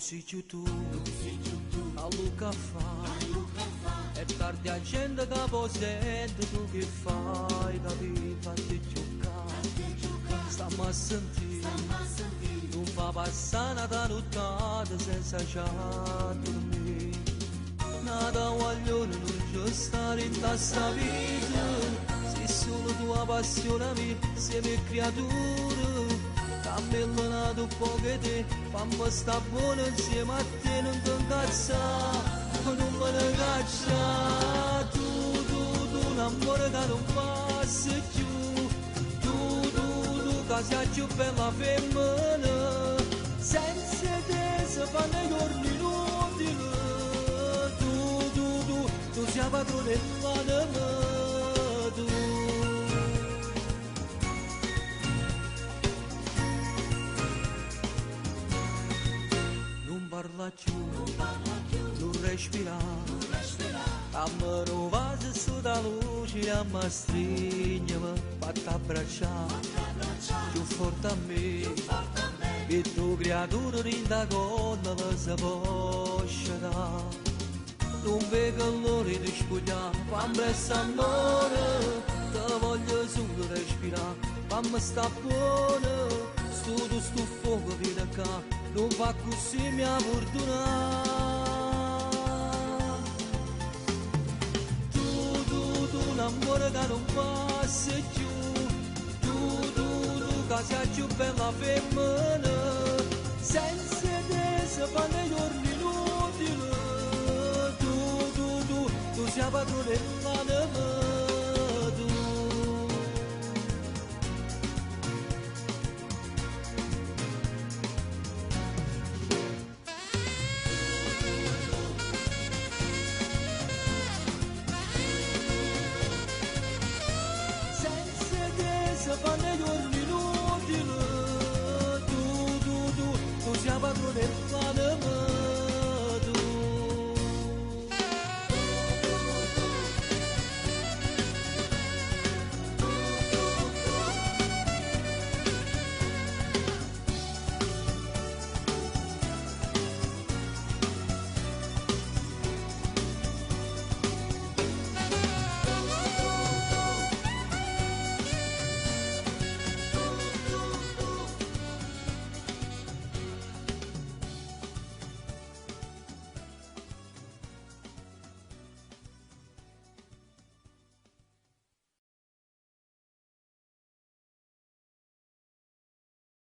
sei più tu, a Luca fa, è tardi a gente che può sentire tu che fai, capì, fatti giocare, stammi a sentire, non fa passare una nottata senza già dormire, nada guaglione non c'è stare in questa vita, se solo tua passione mia, sei mia creatura, cammellanato un po' che te, fammi sta buona insieme a te, non ti incazzare, non me ne caccia, tu, un amore che non passa più, tu, che sei più bella femmina, senza te si fanno i giorni inutili, tu sei padronella di me, tu. Non parla più, non respira, a me non va se sotto la luce, a me stringe, mi fatta abbracciare, più forte a me, che tu creatura rinda con la si può sciare. Non vedo l'ora di spogliare, fammi resta amore, te voglio solo respirare, fammi sta buona, sto fuoco viene qua, non va così mia fortuna. Tu, un amore che non passa più, tu, che sei più bella femmina, senza te si fanno i giorni inutili, tu sei padronella di me.